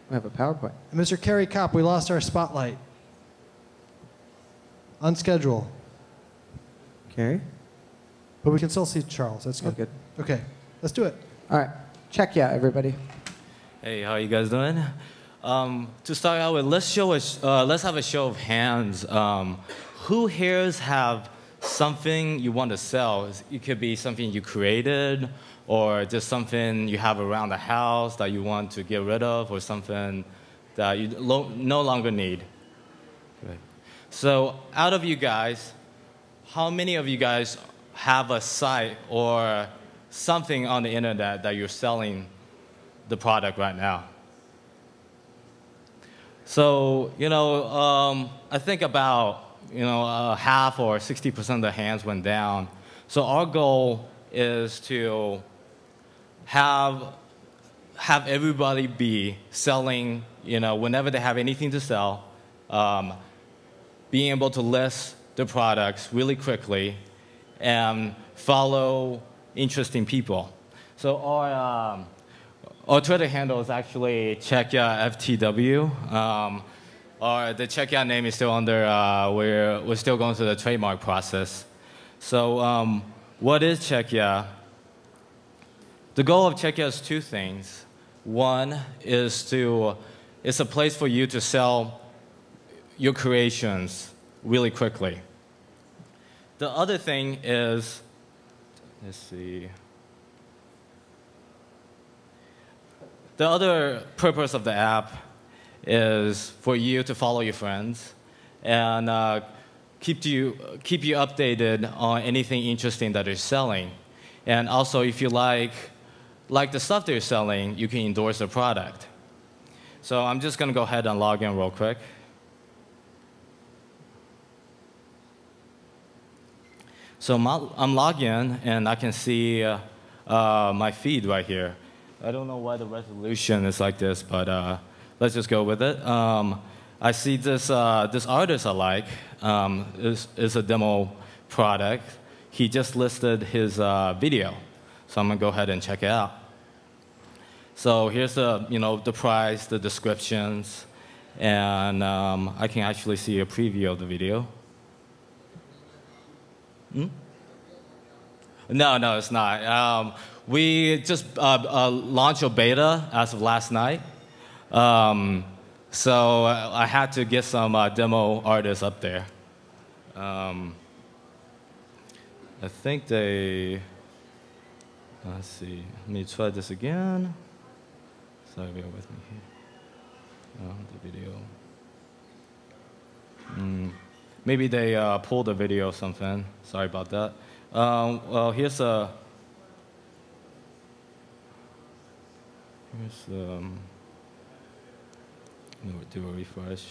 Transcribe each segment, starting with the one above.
We have a PowerPoint. And Mr. Kerry Kopp, we lost our spotlight. On schedule. Kerry? But we can still see Charles. That's good. Oh, good. Okay, let's do it. All right. Checkya, everybody. Hey, how you guys doing? To start out with, let's have a show of hands. Who here have something you want to sell? It could be something you created, or just something you have around the house that you want to get rid of, or something that you no longer need. Good. So out of you guys, how many of you guys have a site or something on the internet that you're selling the product right now? So, I think about, half or 60% of the hands went down. So our goal is to have everybody be selling, whenever they have anything to sell, being able to list the products really quickly and follow interesting people. So our Twitter handle is actually Checkya FTW. Or the Checkya name is still under, we're still going through the trademark process. So what is Checkya? The goal of Checkya is two things. One is it's a place for you to sell your creations really quickly. The other thing is, let's see. The other purpose of the app is for you to follow your friends and keep you updated on anything interesting that they're selling. And also, if you like the stuff they're selling, you can endorse the product. So I'm just going to go ahead and log in real quick. So I'm logged in, and I can see my feed right here. I don't know why the resolution is like this, but let's just go with it. I see this artist I like is a demo product. He just listed his video, so I'm gonna go ahead and check it out. So here's the price, the descriptions, and I can actually see a preview of the video. No, it's not. We just launched a beta as of last night. So I had to get some demo artists up there. I think let's see, let me try this again. Sorry, bear with me here. The video. Maybe they pulled the video or something. Sorry about that. Well, here's let me do a refresh.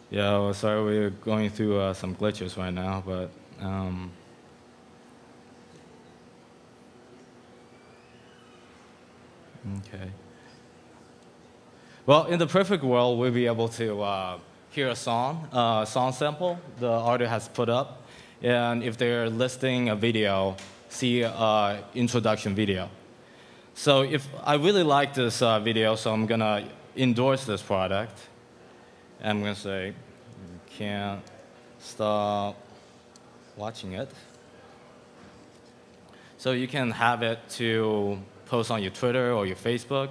Yeah, well, sorry, we're going through some glitches right now, but okay. Well, in the perfect world, we'll be able to hear a song sample the artist has put up, and if they're listing a video, see an introduction video. So if I really like this video, so I'm gonna endorse this product, and I'm gonna say, can't stop watching it. So you can have it to post on your Twitter or your Facebook.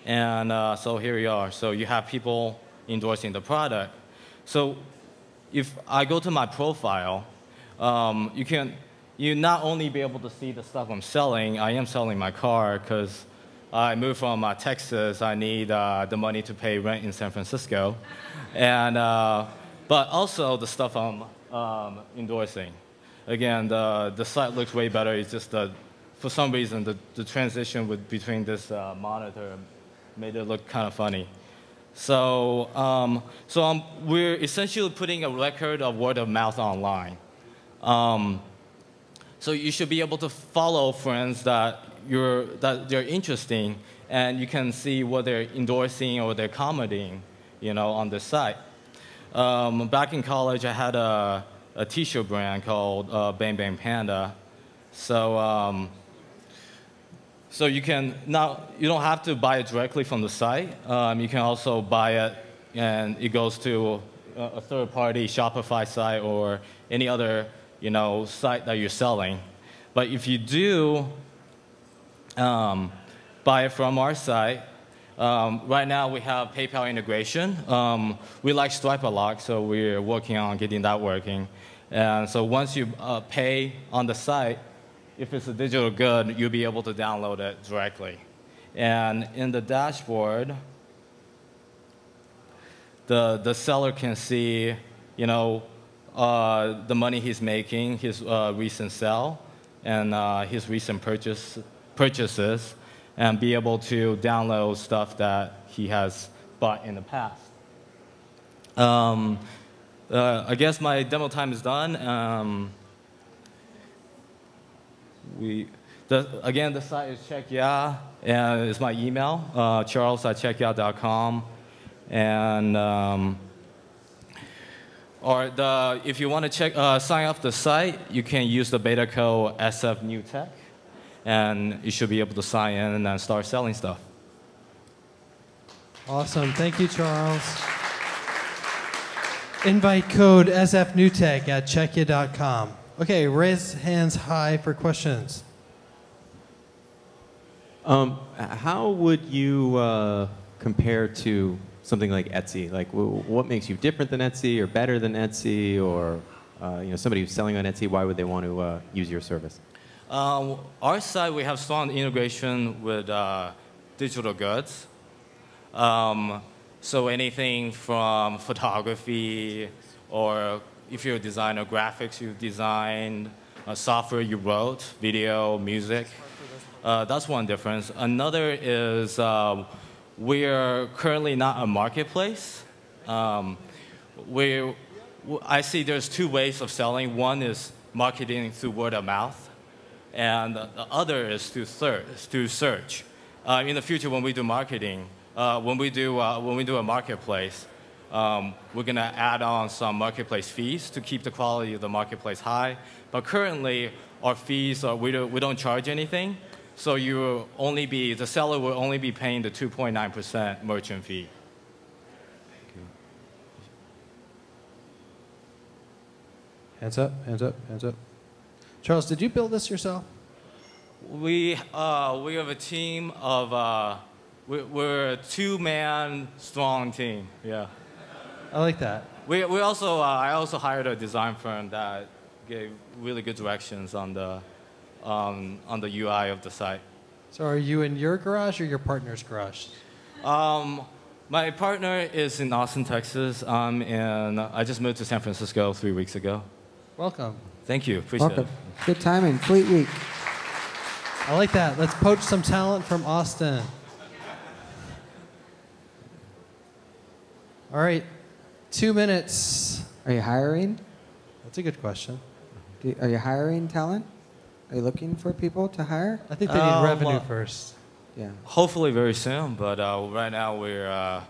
And so here we are. So you have people endorsing the product. So if I go to my profile, you not only be able to see the stuff I'm selling. I am selling my car because I moved from Texas. I need the money to pay rent in San Francisco, and but also the stuff I'm endorsing. Again, the site looks way better. It's just for some reason the transition between this monitor made it look kind of funny. So, we're essentially putting a record of word of mouth online. So you should be able to follow friends that they're interesting, and you can see what they're endorsing or they're commenting, on the site. Back in college, I had a a T-shirt brand called Bang Bang Panda. So so you can now you don't have to buy it directly from the site. You can also buy it, and it goes to a third-party Shopify site or any other site that you're selling. But if you do buy it from our site, right now we have PayPal integration. We like Stripe a lot, so we're working on getting that working. And so once you pay on the site, if it's a digital good, you'll be able to download it directly. And in the dashboard, the seller can see, the money he's making, his recent sale, and his recent purchases, and be able to download stuff that he has bought in the past. I guess my demo time is done. Again, the site is Checkya, and it's my email, charles@checkya.com. And if you want to sign up the site, you can use the beta code SFNewTech, and you should be able to sign in and start selling stuff. Awesome. Thank you, Charles. Invite code SFNewTech at checkya.com. Okay, raise hands high for questions. How would you compare to something like Etsy? Like, what makes you different than Etsy, or better than Etsy, or somebody who's selling on Etsy? Why would they want to use your service? Our site, we have strong integration with digital goods. So anything from photography, or if you're a designer, graphics you've designed, software you wrote, video, music. That's one difference. Another is we're currently not a marketplace. I see there's two ways of selling. One is marketing through word of mouth, and the other is through search. In the future, when we do marketing, when we do a marketplace, we're going to add on some marketplace fees to keep the quality of the marketplace high. But currently, our fees we don't charge anything, so the seller will only be paying the 2.9% merchant fee. Hands up, hands up, hands up. Charles, did you build this yourself? We have a team of we're a two-man strong team. Yeah. I like that. I also hired a design firm that gave really good directions on the UI of the site. So are you in your garage or your partner's garage? My partner is in Austin, Texas. I just moved to San Francisco 3 weeks ago. Welcome. Thank you. Appreciate Welcome. it. Good timing. Fleet Week. I like that. Let's poach some talent from Austin. All right, 2 minutes. Are you hiring? That's a good question. Are you hiring talent? Are you looking for people to hire? I think they need revenue first. Yeah. Hopefully very soon, but right now we're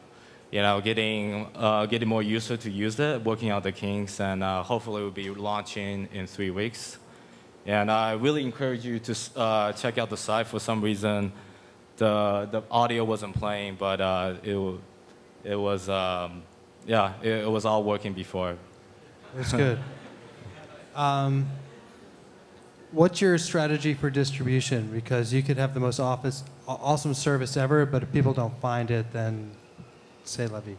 getting more users to use it, working out the kinks, and hopefully we'll be launching in 3 weeks. And I really encourage you to check out the site. For some reason, the audio wasn't playing, but it was all working before. That's good. What's your strategy for distribution? Because you could have the most awesome service ever, but if people don't find it, then c'est la vie.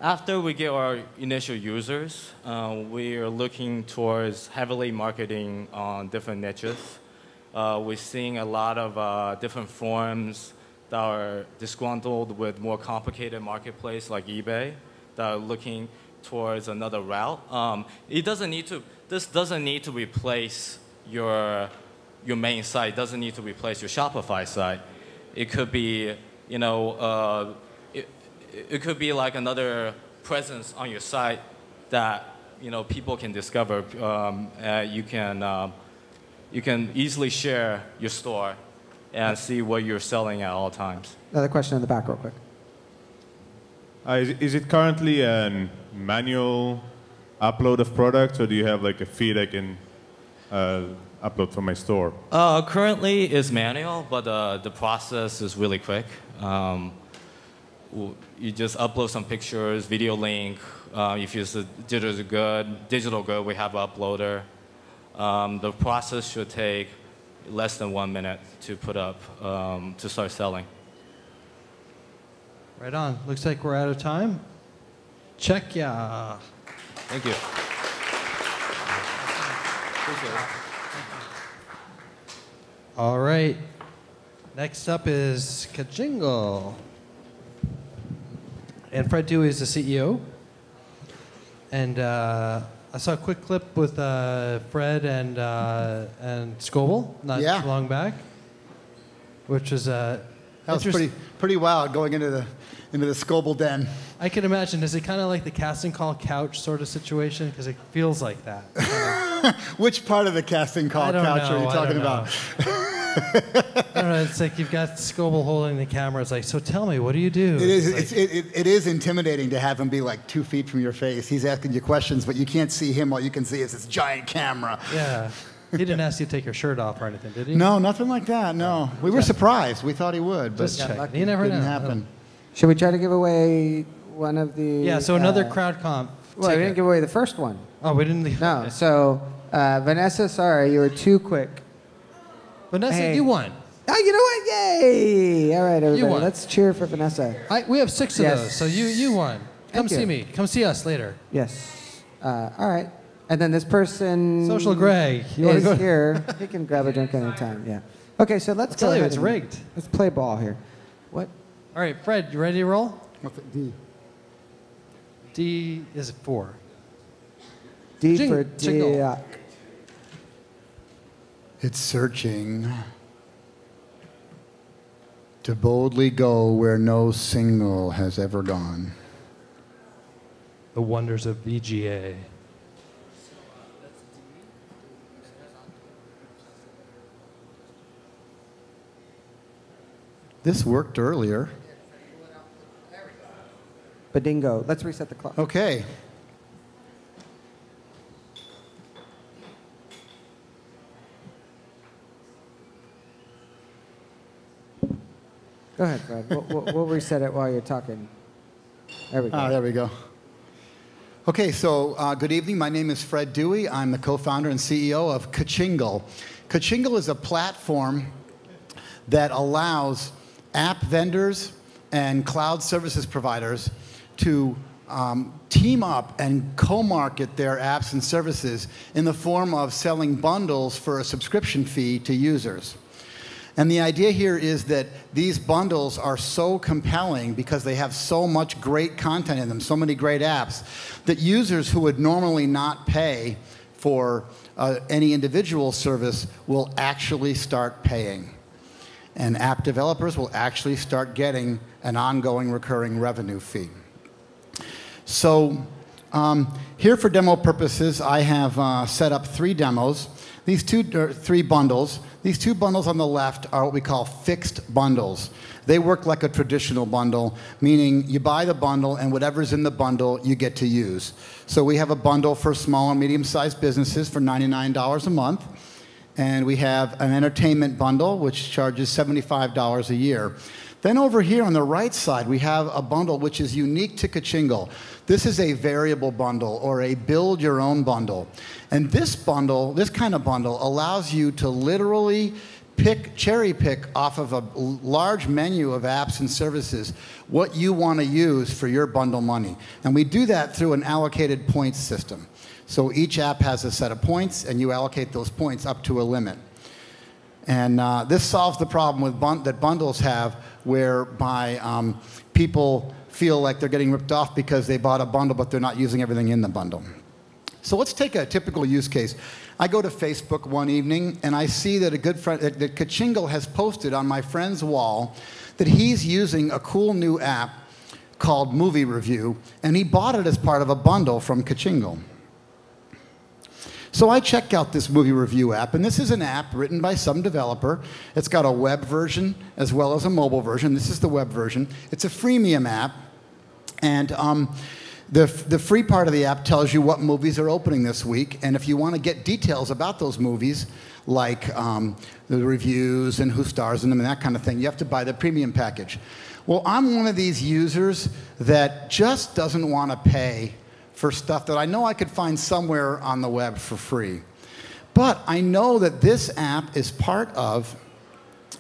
After we get our initial users, we are looking towards heavily marketing on different niches. We're seeing a lot of different forums that are disgruntled with more complicated marketplace like eBay that are looking towards another route. This doesn't need to replace your main site. It doesn't need to replace your Shopify site. It could be, it could be like another presence on your site that people can discover. You can easily share your store and see what you're selling at all times. Another question in the back, real quick. Is it currently a manual upload of products, or do you have like a feed I can upload from my store? Currently it's manual, but the process is really quick. You just upload some pictures, video link. If it's a digital good, we have an uploader. The process should take less than 1 minute to put up, to start selling. Right on. Looks like we're out of time. Checkya. Thank you. Appreciate it. All right. Next up is Kajingle. And Fred Dewey is the CEO. And I saw a quick clip with Fred and Scoble not Yeah. too long back, which was That was pretty wild going into the Scoble den. I can imagine. Is it kind of like the casting call couch sort of situation? Because it feels like that. Which part of the casting call I don't couch know, are you I talking don't about? I don't know. It's like you've got Scoble holding the camera. It's like, so tell me, what do you do? It is intimidating to have him be like 2 feet from your face. He's asking you questions, but you can't see him. All you can see is this giant camera. Yeah. He didn't ask you to take your shirt off or anything, did he? No, nothing like that. No, we were surprised. We thought he would, but Just it check. You never didn't know. happen. Should we try to give away one of the... Yeah, so another crowd comp. Well, we ticket. didn't give away the first one. Oh, we didn't. No, so Vanessa, sorry, you were too quick. Vanessa, Hey. you won. Oh, you know what? Yay! All right, everybody, won. let's cheer for Vanessa. We have 6 of Yes. those, so you won. Come Thank you. see me. Come see us later. Yes. All right. And then this person... Social Greg. You wanna is go? here. He can grab a drink anytime, yeah. Okay, so let's I'll tell go you, ahead it's and- rigged. Let's play ball here. What? All right, Fred, you ready to roll? What's it, D? D is 4. D Jing- for jingle. Diak. It's searching to boldly go where no signal has ever gone. The wonders of VGA. This worked earlier. Badingo. Let's reset the clock. Okay. Go ahead, Fred. We'll reset it while you're talking. There we go. There we go. Okay, so good evening. My name is Fred Dewey. I'm the co-founder and CEO of Kachingle. Kachingle is a platform that allows app vendors and cloud services providers to team up and co-market their apps and services in the form of selling bundles for a subscription fee to users. And the idea here is that these bundles are so compelling because they have so much great content in them, so many great apps, that users who would normally not pay for any individual service will actually start paying. And app developers will actually start getting an ongoing recurring revenue fee. So here for demo purposes, I have set up 3 demos. These 3 bundles. These 2 bundles on the left are what we call fixed bundles. They work like a traditional bundle, meaning you buy the bundle and whatever's in the bundle you get to use. So we have a bundle for small and medium-sized businesses for $99 a month. And we have an entertainment bundle, which charges $75 a year. Then over here on the right side, we have a bundle which is unique to Kachingle. This is a variable bundle or a build your own bundle. And this bundle, this kind of bundle, allows you to literally cherry pick off of a large menu of apps and services what you want to use for your bundle money. And we do that through an allocated points system. So each app has a set of points, and you allocate those points up to a limit. And this solves the problem with that bundles have, whereby people feel like they're getting ripped off because they bought a bundle, but they're not using everything in the bundle. So let's take a typical use case. I go to Facebook one evening, and I see that a good friend, that Kachingle has posted on my friend's wall that he's using a cool new app called Movie Review, and he bought it as part of a bundle from Kachingle. So I check out this Movie Review app, and this is an app written by some developer. It's got a web version as well as a mobile version. This is the web version. It's a freemium app, And the free part of the app tells you what movies are opening this week. And if you want to get details about those movies, like the reviews and who stars in them and that kind of thing, you have to buy the premium package. Well, I'm one of these users that just doesn't want to pay for stuff that I know I could find somewhere on the web for free. But I know that this app is part of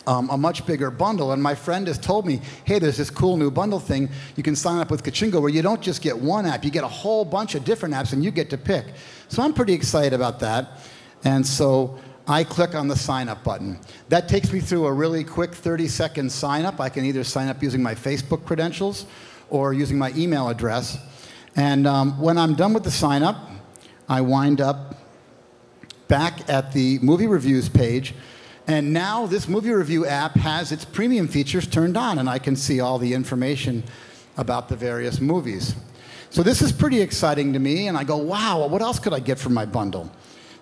a much bigger bundle, and my friend has told me, hey, there's this cool new bundle thing. You can sign up with Kachingo where you don't just get one app, you get a whole bunch of different apps, and you get to pick. So I'm pretty excited about that. And so I click on the sign up button. That takes me through a really quick 30-second sign up. I can either sign up using my Facebook credentials or using my email address. And when I'm done with the sign up, I wind up back at the movie reviews page. And now this movie review app has its premium features turned on, and I can see all the information about the various movies. So this is pretty exciting to me, and I go, wow, what else could I get from my bundle?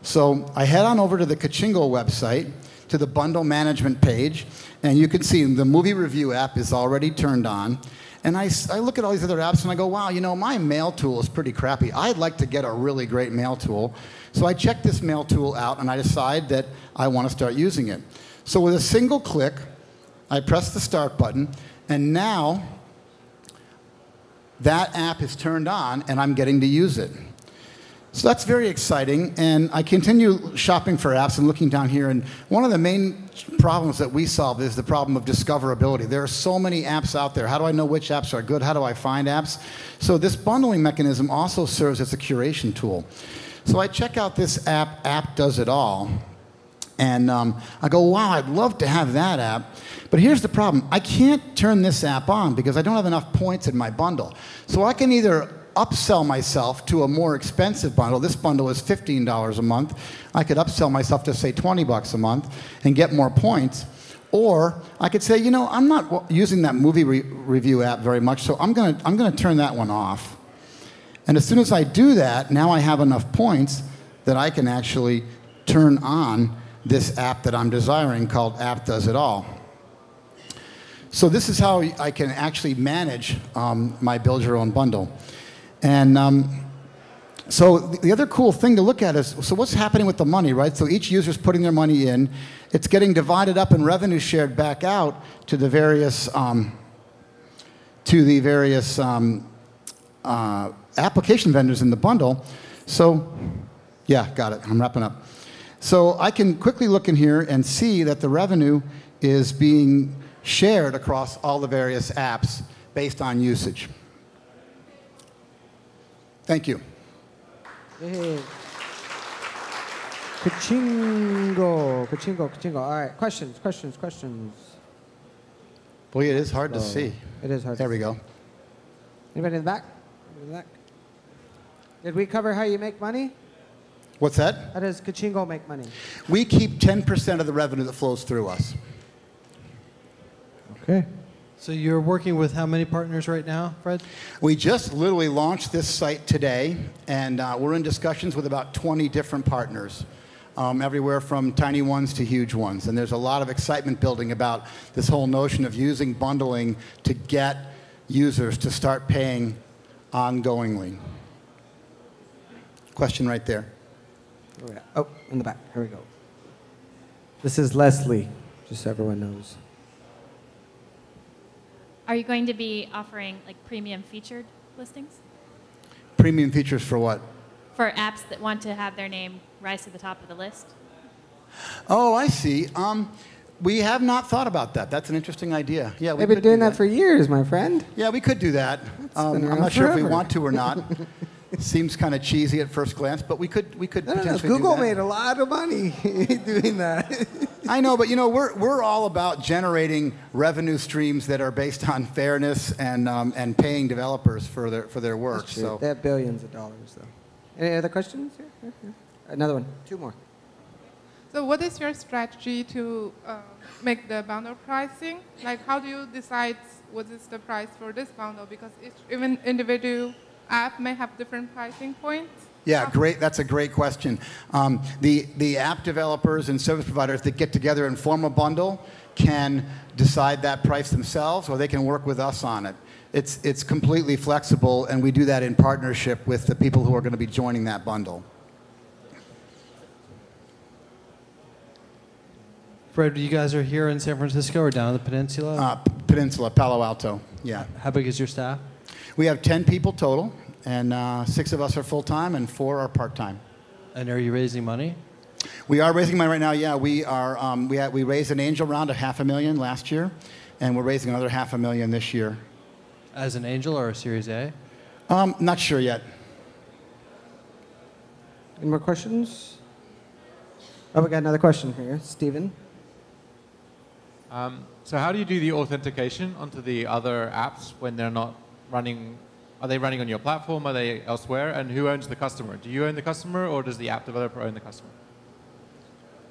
So I head on over to the Kachingo website, to the bundle management page, and you can see the movie review app is already turned on. And I look at all these other apps and I go, wow, you know, my mail tool is pretty crappy. I'd like to get a really great mail tool. So I check this mail tool out and I decide that I want to start using it. So with a single click, I press the start button, and now that app is turned on and I'm getting to use it. So that's very exciting, and I continue shopping for apps and looking down here, and one of the main problems that we solve is the problem of discoverability. There are so many apps out there. How do I know which apps are good? How do I find apps? So this bundling mechanism also serves as a curation tool. So I check out this app, App Does It All, and I go, wow, I'd love to have that app. But here's the problem. I can't turn this app on because I don't have enough points in my bundle. So I can either upsell myself to a more expensive bundle. This bundle is $15 a month. I could upsell myself to, say, $20 a month and get more points. Or I could say, you know, I'm not using that movie review app very much, so I'm gonna turn that one off. And as soon as I do that, now I have enough points that I can actually turn on this app that I'm desiring called App Does It All. So this is how I can actually manage my Build Your Own bundle. And so the other cool thing to look at is, so what's happening with the money, right? So each user's putting their money in. It's getting divided up and revenue shared back out to the various application vendors in the bundle. So, yeah, got it. I'm wrapping up. So I can quickly look in here and see that the revenue is being shared across all the various apps based on usage. Thank you. Hey. Kachingo. All right, questions. Boy, it is hard to see. It is hard There to we see. go. Anybody in the back? Did we cover how you make money? What's that? How does Kachingo make money? We keep 10% of the revenue that flows through us. Okay. So you're working with how many partners right now, Fred? We just literally launched this site today, and we're in discussions with about 20 different partners, everywhere from tiny ones to huge ones. And there's a lot of excitement building about this whole notion of using bundling to get users to start paying ongoingly. Question right there. Oh, in the back. Here we go. This is Leslie, just so everyone knows. Are you going to be offering like premium featured listings Premium features for what? for apps that want to have their name rise to the top of the list? Oh, I see. We have not thought about that. That's an interesting idea. Yeah, we They've been could do doing that for years, my friend. Yeah, we could do that. I'm been around not sure if we forever. want to or not. It seems kind of cheesy at first glance, but we could No, potentially Google do that. made a lot of money doing that. I know, but you know, we're all about generating revenue streams that are based on fairness and paying developers for their work. That's true. So They have billions of dollars, though. Any other questions? Here. Another one. Two more. So what is your strategy to make the bundle pricing? Like, how do you decide what is the price for this bundle? Because even individual app may have different pricing points. yeah, great. That's a great question. The app developers and service providers that get together and form a bundle can decide that price themselves, or they can work with us on it. It's completely flexible, and we do that in partnership with the people who are going to be joining that bundle. Fred, you guys are here in San Francisco or down on the peninsula? Peninsula, Palo Alto, yeah. How big is your staff? We have 10 people total, and 6 of us are full-time and 4 are part-time. And are you raising money? We are raising money right now, yeah. We raised an angel round of $500,000 last year, and we're raising another $500,000 this year. As an angel or a Series A? Not sure yet. Any more questions? Oh, we got another question here. Steven? So how do you do the authentication onto the other apps when they're not running? Are they running on your platform? Are they elsewhere? And who owns the customer? Do you own the customer, or does the app developer own the customer?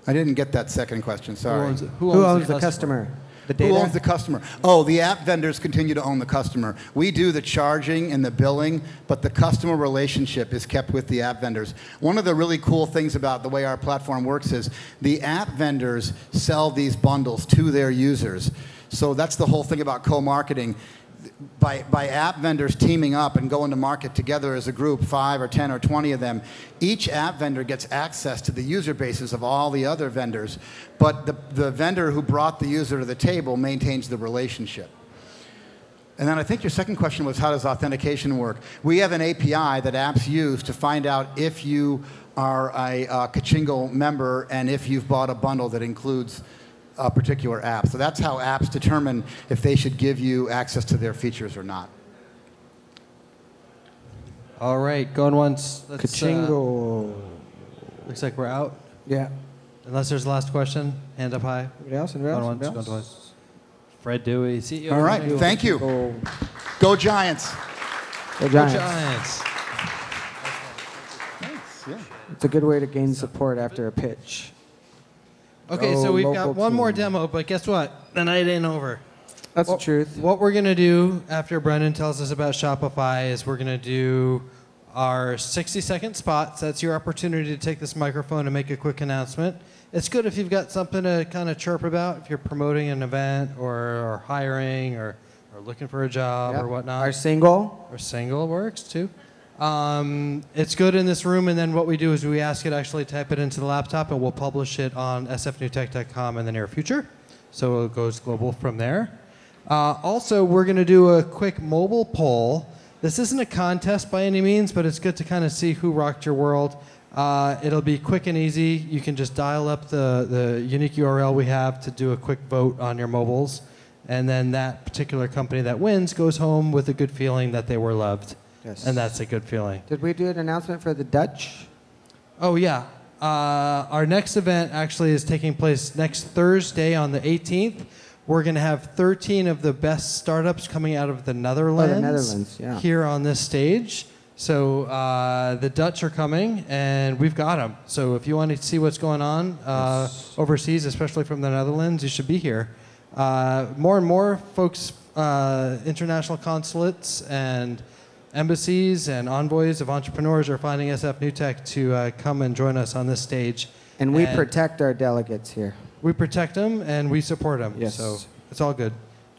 I didn't get that second question, sorry. Who owns the customer? The data? Who owns the customer? Oh, the app vendors continue to own the customer. We do the charging and the billing, but the customer relationship is kept with the app vendors. One of the really cool things about the way our platform works is the app vendors sell these bundles to their users. So that's the whole thing about co-marketing. By app vendors teaming up and going to market together as a group, 5 or 10 or 20 of them, each app vendor gets access to the user bases of all the other vendors, but the vendor who brought the user to the table maintains the relationship. And then I think your second question was, how does authentication work? We have an API that apps use to find out if you are a Kachingle member and if you've bought a bundle that includes a particular app. So that's how apps determine if they should give you access to their features or not. All right, going once. Kachingle. Looks like we're out. Yeah. Unless there's a last question, hand up high. Anybody else? Anybody Going else? once, Anybody going else? twice. Fred Dewey, CEO. All right, thank you. Go Giants. Go Go Giants. Giants. Thanks, yeah. It's a good way to gain support after a pitch. Okay, Go so we've local got one more team. demo, but guess what? The night ain't over. That's the truth. What we're going to do after Brendan tells us about Shopify is we're going to do our 60-second spots. That's your opportunity to take this microphone and make a quick announcement. It's good if you've got something to kind of chirp about, if you're promoting an event or hiring or looking for a job Yep. or whatnot. Our single. Or single works too. It's good in this room, and then what we do is we ask you to actually type it into the laptop, and we'll publish it on sfnewtech.com in the near future. So it goes global from there. Also, we're going to do a quick mobile poll. This isn't a contest by any means, but it's good to kind of see who rocked your world. It'll be quick and easy. You can just dial up the unique URL we have to do a quick vote on your mobiles, and then that particular company that wins goes home with a good feeling that they were loved. Yes. And that's a good feeling. Did we do an announcement for the Dutch? Oh, yeah. Our next event actually is taking place next Thursday on the 18th. We're going to have 13 of the best startups coming out of the Netherlands, yeah. here on this stage. So the Dutch are coming, and we've got them. So if you want to see what's going on overseas, especially from the Netherlands, you should be here. More and more folks, international consulates and embassies and envoys of entrepreneurs are finding SF New Tech to come and join us on this stage. And we protect our delegates here. We protect them and we support them. Yes. So it's all good.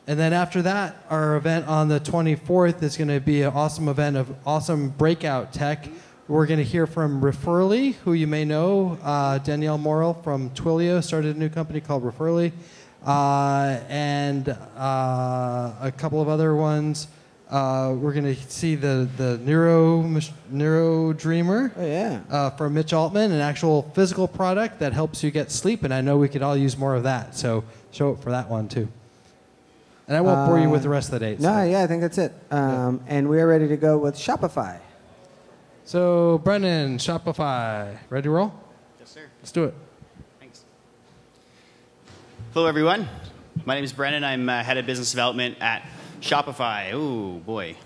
And then after that, our event on the 24th is going to be an awesome event of awesome breakout tech. We're going to hear from Referly, who you may know. Danielle Morrill from Twilio started a new company called Referly. And a couple of other ones. We're going to see the Neuro Dreamer from Mitch Altman, an actual physical product that helps you get sleep, and I know we could all use more of that, so show up for that one too. And I won't bore you with the rest of the dates. No, yeah, I think that's it. And we are ready to go with Shopify. So, Brendan, Shopify, ready to roll? Yes, sir. Let's do it. Thanks. Hello, everyone. My name is Brendan. I'm head of business development at Shopify. Ooh, boy.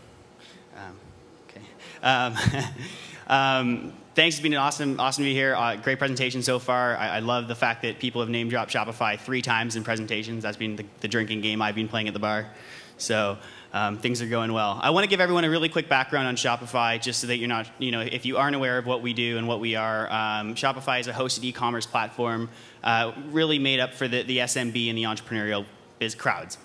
Thanks. It's been awesome to be here. Great presentation so far. I love the fact that people have name dropped Shopify 3 times in presentations. That's been the drinking game I've been playing at the bar. So things are going well. I want to give everyone a really quick background on Shopify, just so that you're not, if you aren't aware of what we do and what we are. Shopify is a hosted e-commerce platform, really made up for the SMB and the entrepreneurial crowds.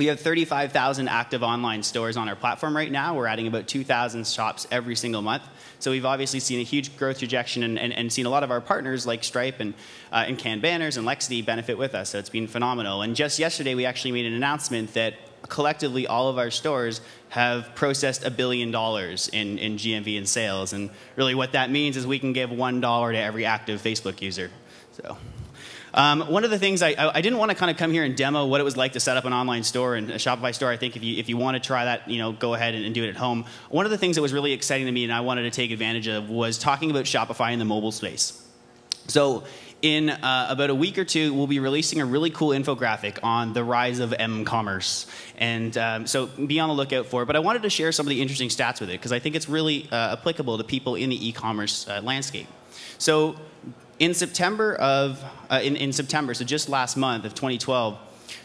We have 35,000 active online stores on our platform right now. We're adding about 2,000 shops every single month. So we've obviously seen a huge growth trajectory and seen a lot of our partners like Stripe and Can Banners and Lexity benefit with us. So it's been phenomenal. And just yesterday, we actually made an announcement that collectively all of our stores have processed $1 billion in GMV and sales. And really what that means is we can give $1 to every active Facebook user. So. One of the things I didn't want to kind of come here and demo what it was like to set up an online store and a Shopify store. I think if you want to try that, go ahead and do it at home. One of the things that was really exciting to me and I wanted to take advantage of was talking about Shopify in the mobile space. So in about a week or two, we'll be releasing a really cool infographic on the rise of m-commerce. And so be on the lookout for it. But I wanted to share some of the interesting stats with it because I think it's really applicable to people in the e-commerce landscape. So in September, so just last month of 2012,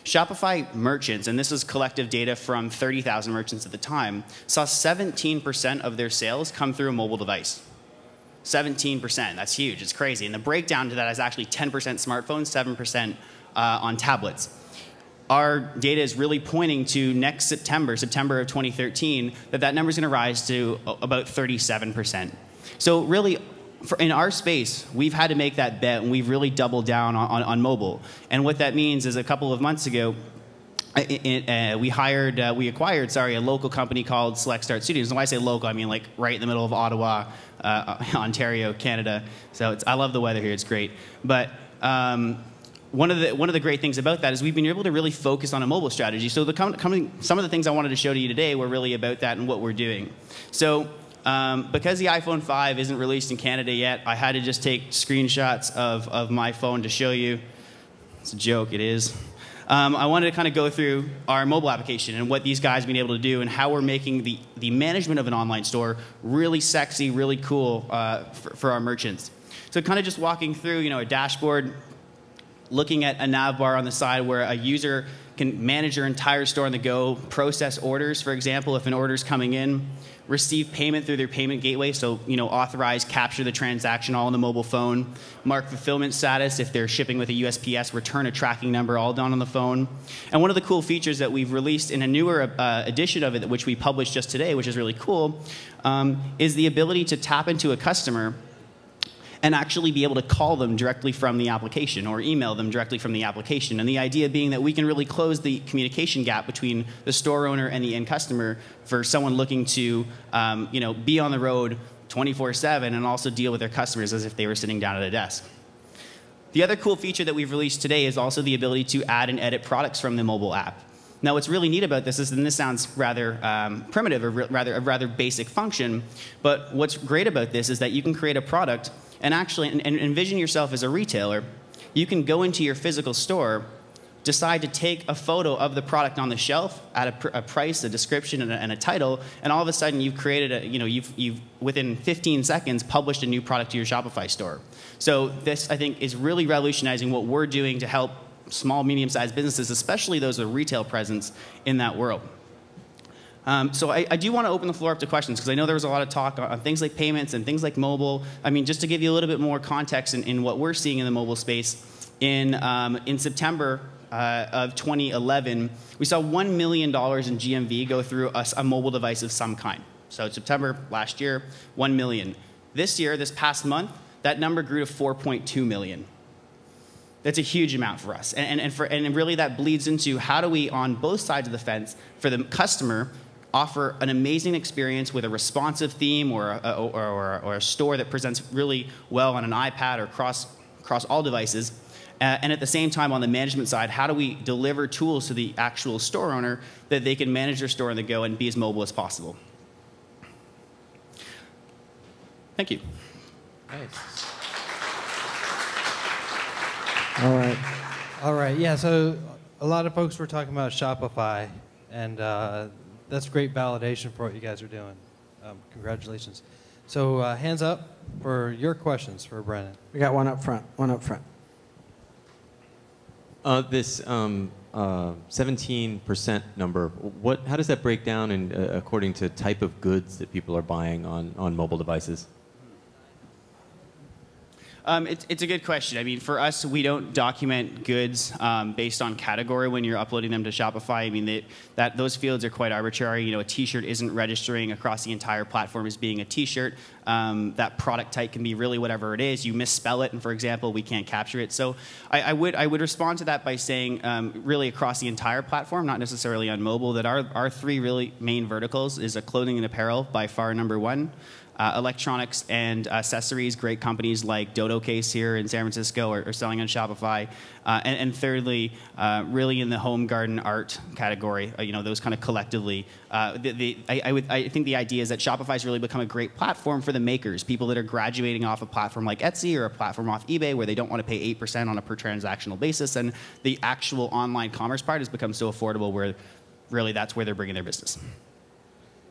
Shopify merchants, and this is collective data from 30,000 merchants at the time, saw 17% of their sales come through a mobile device. 17%, that's huge, it's crazy. And the breakdown to that is actually 10% smartphones, 7% on tablets. Our data is really pointing to next September of 2013, that number is going to rise to about 37%. So really, in our space, we've had to make that bet, and we've really doubled down on mobile. And what that means is a couple of months ago, we acquired a local company called Select Start Studios. And when I say local, I mean like right in the middle of Ottawa, Ontario, Canada. So I love the weather here; it's great. But one of the great things about that is we've been able to really focus on a mobile strategy. So some of the things I wanted to show to you today were really about that and what we're doing. So. Because the iPhone 5 isn't released in Canada yet, I had to just take screenshots of my phone to show you. It's a joke, it is. I wanted to kind of go through our mobile application and what these guys have been able to do and how we're making the management of an online store really sexy, really cool for our merchants. So kind of just walking through, a dashboard, looking at a nav bar on the side where a user can manage their entire store on the go, process orders, for example, if an order's coming in, receive payment through their payment gateway, so authorize, capture the transaction all on the mobile phone, mark fulfillment status if they're shipping with a USPS, return a tracking number, all done on the phone. And one of the cool features that we've released in a newer edition of it, which we published just today, which is really cool, is the ability to tap into a customer and actually be able to call them directly from the application or email them directly from the application. And the idea being that we can really close the communication gap between the store owner and the end customer for someone looking to be on the road 24/7 and also deal with their customers as if they were sitting down at a desk. The other cool feature that we've released today is also the ability to add and edit products from the mobile app. Now, what's really neat about this is, and this sounds rather primitive or rather basic function, but what's great about this is that you can create a product and actually envision yourself as a retailer. You can go into your physical store, decide to take a photo of the product on the shelf, add a price, a description, and a title, and all of a sudden you've created you've within 15 seconds published a new product to your Shopify store. So this, I think, is really revolutionizing what we're doing to help small, medium-sized businesses, especially those with retail presence in that world. So I do want to open the floor up to questions because I know there was a lot of talk on things like payments and things like mobile. I mean, just to give you a little bit more context in what we're seeing in the mobile space, in September of 2011, we saw $1 million in GMV go through a mobile device of some kind. So September last year, 1 million. This year, this past month, that number grew to 4.2 million. That's a huge amount for us. And really that bleeds into how do we, on both sides of the fence, for the customer, offer an amazing experience with a responsive theme or a store that presents really well on an iPad or across all devices. And at the same time, on the management side, how do we deliver tools to the actual store owner that they can manage their store on the go and be as mobile as possible? Thank you. Nice. All right. Yeah, so a lot of folks were talking about Shopify, and that's great validation for what you guys are doing. Congratulations. So hands up for your questions for Brennan. We got one up front. This 17% number, how does that break down according to type of goods that people are buying on mobile devices? It's a good question. I mean, for us, we don't document goods based on category when you're uploading them to Shopify. I mean, those fields are quite arbitrary. You know, a T-shirt isn't registering across the entire platform as being a T-shirt. That product type can be really whatever it is. You misspell it, and for example, we can't capture it. So I would respond to that by saying, really across the entire platform, not necessarily on mobile, that our three really main verticals is clothing and apparel by far number one. Electronics and accessories, great companies like Dodo Case here in San Francisco are selling on Shopify. And thirdly, really in the home garden art category, you know, those kind of collectively. I think the idea is that Shopify's really become a great platform for the makers, people that are graduating off a platform like Etsy or a platform off eBay where they don't want to pay 8% on a per transactional basis. And the actual online commerce part has become so affordable where really that's where they're bringing their business.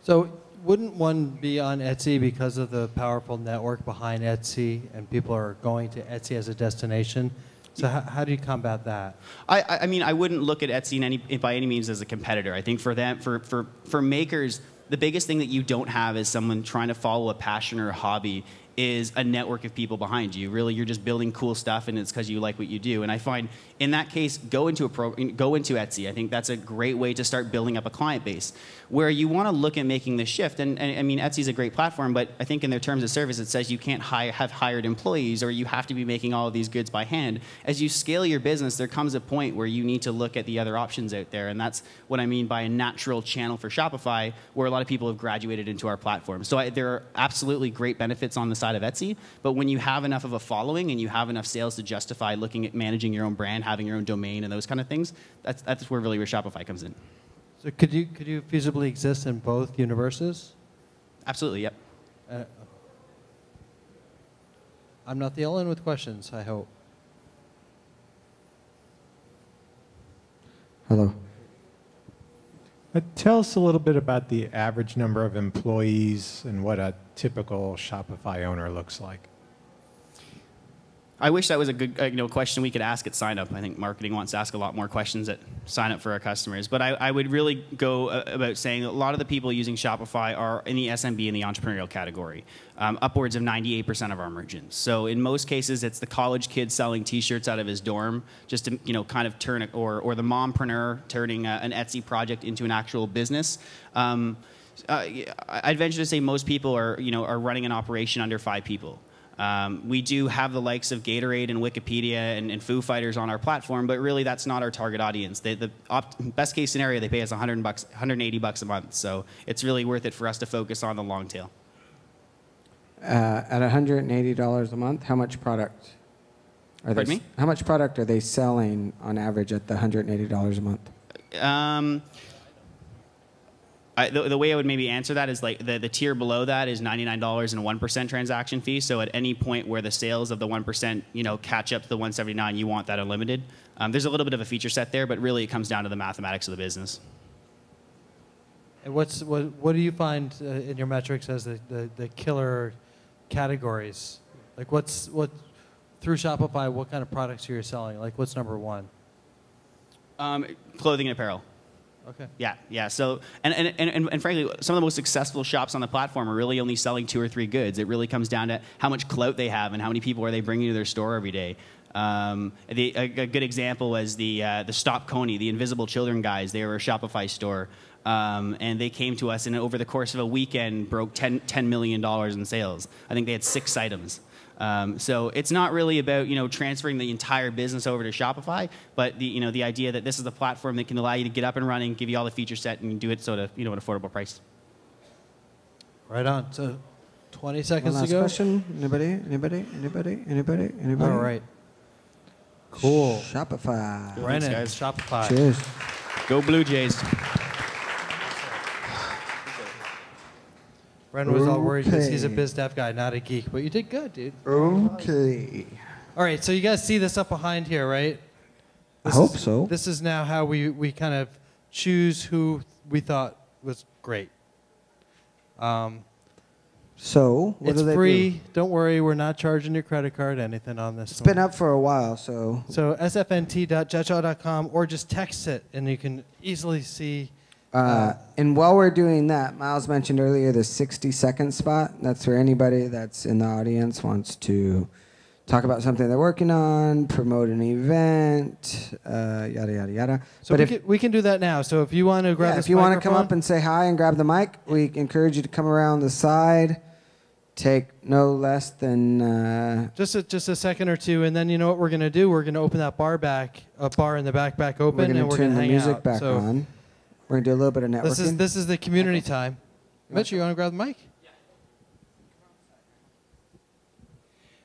So wouldn't one be on Etsy because of the powerful network behind Etsy and people are going to Etsy as a destination? So how do you combat that? I mean, I wouldn't look at Etsy by any means as a competitor. I think for them, for makers, the biggest thing that you don't have is someone trying to follow a passion or a hobby is a network of people behind you. Really, you're just building cool stuff, and it's because you like what you do. And I find, in that case, go into Etsy. I think that's a great way to start building up a client base. Where you want to look at making the shift, and I mean, Etsy's a great platform, but I think in their terms of service, it says you can't have hired employees, or you have to be making all of these goods by hand. As you scale your business, there comes a point where you need to look at the other options out there, and that's what I mean by a natural channel for Shopify, where a lot of people have graduated into our platform. So there are absolutely great benefits on the side of Etsy, but when you have enough of a following and you have enough sales to justify looking at managing your own brand, having your own domain, and those kind of things, that's where Shopify comes in. So could you feasibly exist in both universes? Absolutely, yep. I'm not the only one with questions, I hope. Hello. Tell us a little bit about the average number of employees and what a typical Shopify owner looks like. I wish that was a good question we could ask at sign up. I think marketing wants to ask a lot more questions at sign up for our customers. But I would really go about saying a lot of the people using Shopify are in the SMB and the entrepreneurial category, upwards of 98% of our merchants. So in most cases, it's the college kid selling T-shirts out of his dorm just to kind of turn it, or the mompreneur turning an Etsy project into an actual business. I'd venture to say most people are running an operation under 5 people. We do have the likes of Gatorade and Wikipedia and Foo Fighters on our platform, but really that's not our target audience. The best case scenario, they pay us $180 a month. So it's really worth it for us to focus on the long tail. At $180 a month, how much product Pardon me? How much product are they selling on average at the $180 a month? The way I would maybe answer that is like the tier below that is $99 and a 1% transaction fee. So at any point where the sales of the 1% catch up to the $179, you want that unlimited. There's a little bit of a feature set there, but really it comes down to the mathematics of the business. And what do you find in your metrics as the killer categories? Like through Shopify, what kind of products are you selling? Like what's number one? Clothing and apparel. Okay. Yeah. So, and frankly, some of the most successful shops on the platform are really only selling 2 or 3 goods. It really comes down to how much clout they have and how many people are they bringing to their store every day. A good example was the Stop Coney, the Invisible Children guys. They were a Shopify store, and they came to us and over the course of a weekend broke $10 million in sales. I think they had 6 items. So it's not really about transferring the entire business over to Shopify, but the idea that this is the platform that can allow you to get up and running, give you all the feature set, and do it so at an affordable price. Right on. So 20 seconds One to go. last question. Anybody? All right. Cool. Shopify. Brennan, guys. Shopify. Cheers. Go Blue Jays. Brennan was all worried because he's a Okay. biz dev guy, not a geek. But you did good, dude. Okay. All right, so you guys see this up behind here, right? I hope so. This is now how we kind of choose who we thought was great. So, what It's do they free. do? Don't worry, we're not charging your credit card, anything on this. It's been up for a while, so... So sfnt.jetshot.com, or just text it, and you can easily see... and while we're doing that, Miles mentioned earlier the 60-second spot. That's for anybody that's in the audience wants to talk about something they're working on, promote an event, yada, yada, yada. So But we can do that now. So if you want to grab yeah, this if you want to come microphone- up and say hi and grab the mic, we encourage you to come around the side. Take no less than... Just a second or two, and then you know what we're going to do? We're going to open that bar in the back open, we're going and to we're turn going to the hang music out. back So on. We're going to do a little bit of networking. This is the community time. Mitch, you want to grab the mic?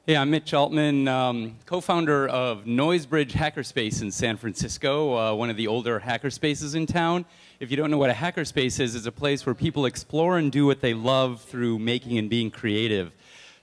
Hey, I'm Mitch Altman, co-founder of Noisebridge Hackerspace in San Francisco, one of the older hackerspaces in town. If you don't know what a hackerspace is, it's a place where people explore and do what they love through making and being creative.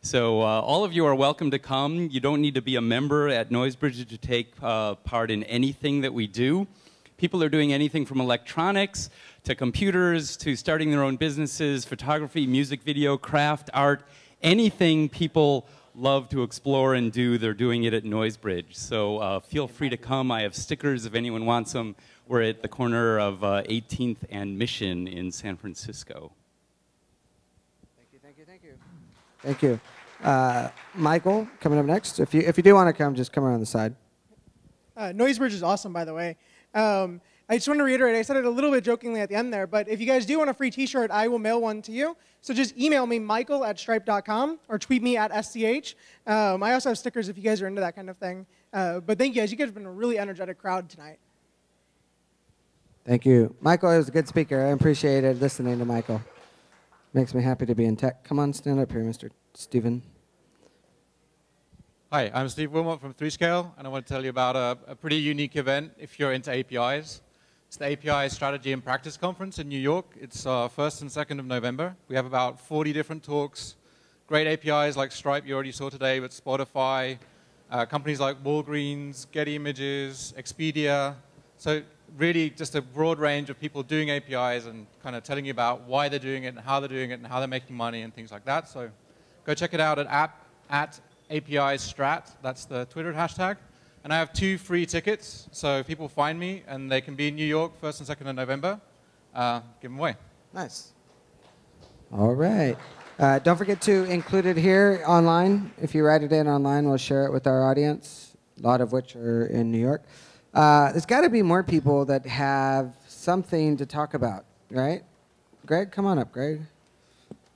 So all of you are welcome to come. You don't need to be a member at Noisebridge to take part in anything that we do. People are doing anything from electronics to computers to starting their own businesses, photography, music video, craft, art, anything people love to explore and do, they're doing it at Noisebridge. So feel free to come. I have stickers if anyone wants them. We're at the corner of 18th and Mission in San Francisco. Thank you. Michael, coming up next. If you do want to come, just come around the side. Noisebridge is awesome, by the way. I just want to reiterate, I said it a little bit jokingly at the end there, but if you guys do want a free t-shirt, I will mail one to you. So just email me, michael@stripe.com, or tweet me at SCH. I also have stickers if you guys are into that kind of thing. But thank you guys. You guys have been a really energetic crowd tonight. Thank you. Michael is a good speaker. I appreciated listening to Michael. Makes me happy to be in tech. Come on, stand up here, Mr. Steven. Hi, I'm Steve Wilmot from 3Scale, and I want to tell you about a pretty unique event if you're into APIs. It's the API Strategy and Practice Conference in New York. It's 1st and 2nd of November. We have about 40 different talks. Great APIs like Stripe you already saw today, but Spotify, companies like Walgreens, Getty Images, Expedia. So really just a broad range of people doing APIs and kind of telling you about why they're doing it and how they're doing it and how they're making money and things like that. So go check it out at API Strat. That's the Twitter hashtag. And I have 2 free tickets, so if people find me and they can be in New York 1st and 2nd of November, give them away. Nice. All right. Don't forget to include it here online. If you write it in online, we'll share it with our audience, a lot of which are in New York. There's got to be more people that have something to talk about, right? Greg, come on up, Greg.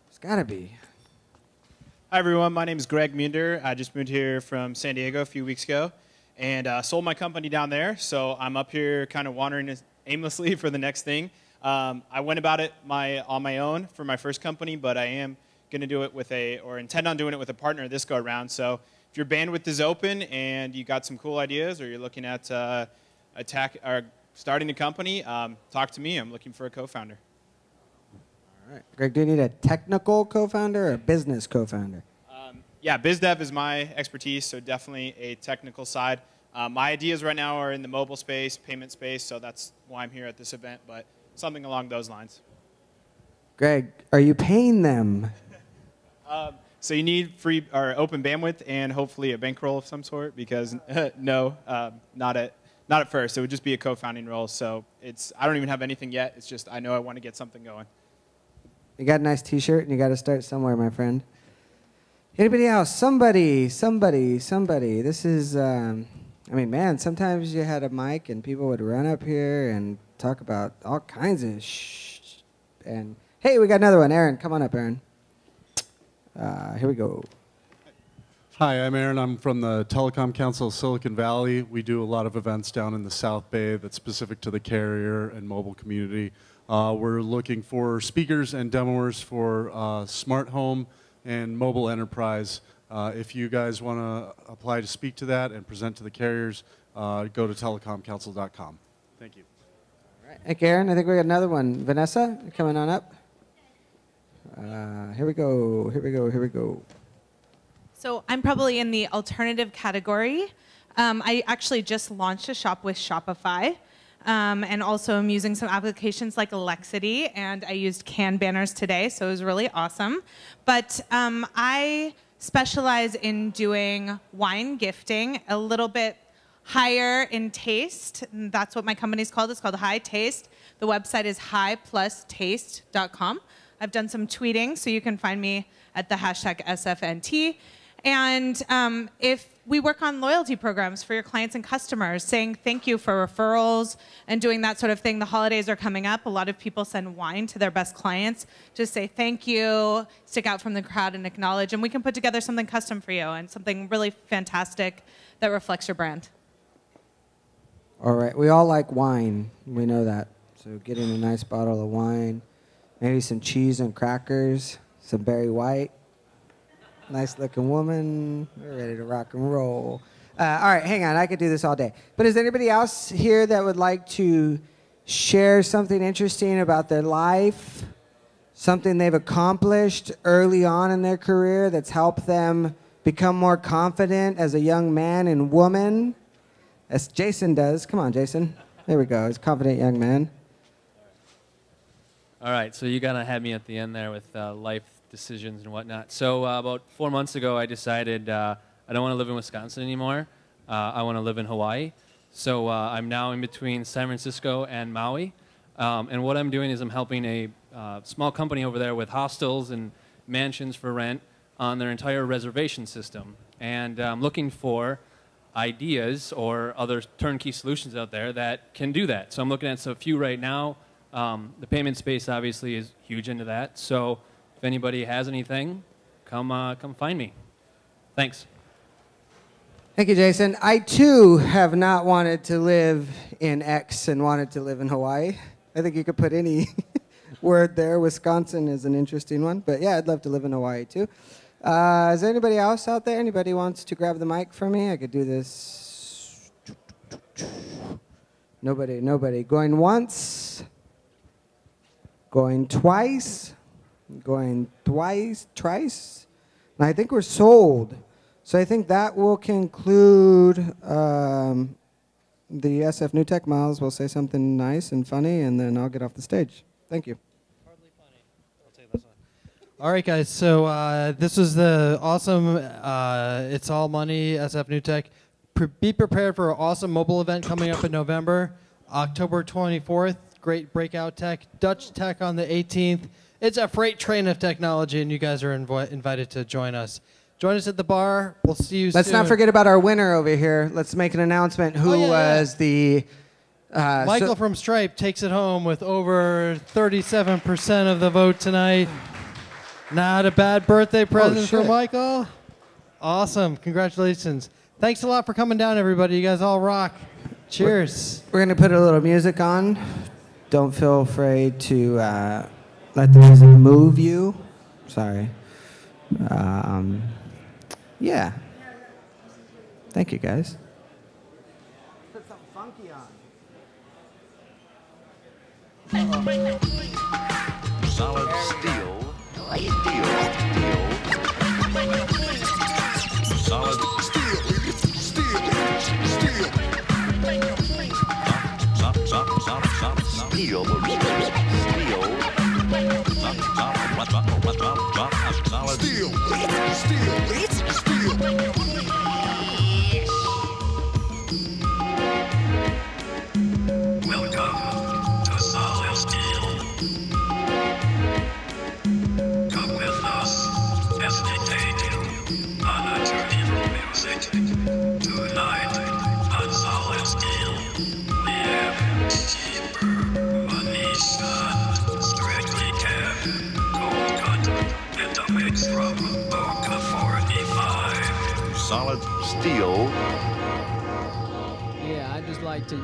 There's got to be. Hi, everyone. My name is Greg Munder. I just moved here from San Diego a few weeks ago and sold my company down there. So I'm up here kind of wandering aimlessly for the next thing. I went about it on my own for my first company, but I am going to do it with intend on doing it with a partner this go around. So if your bandwidth is open and you got some cool ideas or you're looking at starting a company, talk to me. I'm looking for a co-founder. All right. Greg, do you need a technical co-founder or a business co-founder? Yeah, biz dev is my expertise, so definitely a technical side. My ideas right now are in the mobile space, payment space, so that's why I'm here at this event, but something along those lines. Greg, are you paying them? So you need free or open bandwidth and hopefully a bankroll of some sort, because no, not at first. It would just be a co-founding role. So I don't even have anything yet. It's just I know I want to get something going. You got a nice T-shirt, and you got to start somewhere, my friend. Anybody else? Somebody. This is, I mean, man, sometimes you had a mic, and people would run up here and talk about all kinds of and hey, we got another one. Aaron, come on up, Aaron. Here we go. Hi, I'm Aaron. I'm from the Telecom Council of Silicon Valley. We do a lot of events down in the South Bay that's specific to the carrier and mobile community. We're looking for speakers and demoers for smart home and mobile enterprise. If you guys want to apply to speak to that and present to the carriers, go to telecomcouncil.com. Thank you. All right. Thank you, Aaron. I think we got another one. Vanessa, coming on up. Here we go. So I'm probably in the alternative category. I actually just launched a shop with Shopify. And also I'm using some applications like Alexity, and I used can banners today, so it was really awesome. But I specialize in doing wine gifting, a little bit higher in taste. And that's what my company's called. It's called High Taste. The website is high+taste.com. I've done some tweeting, so you can find me at the hashtag SFNT. And if we work on loyalty programs for your clients and customers, saying thank you for referrals and doing that sort of thing. The holidays are coming up. A lot of people send wine to their best clients. Just say thank you, stick out from the crowd and acknowledge. And we can put together something custom for you and something really fantastic that reflects your brand. All right. We all like wine. We know that. So getting a nice bottle of wine, maybe some cheese and crackers, some Barry White. Nice looking woman. We're ready to rock and roll. All right, hang on. I could do this all day. But is anybody else here that would like to share something interesting about their life, something they've accomplished early on in their career that's helped them become more confident as a young man and woman? As Jason does. Come on, Jason. There we go. He's a confident young man. All right, so you kind of had me at the end there with life decisions and whatnot. So about 4 months ago, I decided I don't want to live in Wisconsin anymore. I want to live in Hawaii. So I'm now in between San Francisco and Maui. And what I'm doing is I'm helping a small company over there with hostels and mansions for rent on their entire reservation system. And I'm looking for ideas or other turnkey solutions out there that can do that. So I'm looking at a few right now. The payment space obviously is huge into that. So if anybody has anything, come find me. Thanks. Thank you, Jason. I, too, have not wanted to live in X and wanted to live in Hawaii. I think you could put any word there. Wisconsin is an interesting one. But, yeah, I'd love to live in Hawaii, too. Is there anybody else out there? Anybody wants to grab the mic for me? I could do this. Nobody. Going once. Going twice. Going thrice. And I think we're sold. So I think that will conclude the SF New Tech Miles. We'll say something nice and funny, and then I'll get off the stage. Thank you. All right, guys. So this was the awesome It's All Money SF New Tech. Be prepared for an awesome mobile event coming up in November, October 24th. Great breakout tech, Dutch tech on the 18th. It's a freight train of technology, and you guys are invited to join us. Join us at the bar. We'll see you soon. Let's not forget about our winner over here. Let's make an announcement. Who was the... Michael from Stripe takes it home with over 37% of the vote tonight. Not a bad birthday present for Michael. Awesome. Congratulations. Thanks a lot for coming down, everybody. You guys all rock. Cheers. We're going to put a little music on. Don't feel afraid to let the music move you. Sorry. Yeah. Thank you, guys. Put something funky on. Solid steel. Steel. Solid steel. Welcome to Solid Steel. Come with us as we take you on a journey through music. Tonight on Solid Steel, we have Cheaper, Manisha, Strictly Kev, Cold Cut, and a mix from Boca 45. Solid Steel. Yeah, I'd just like to,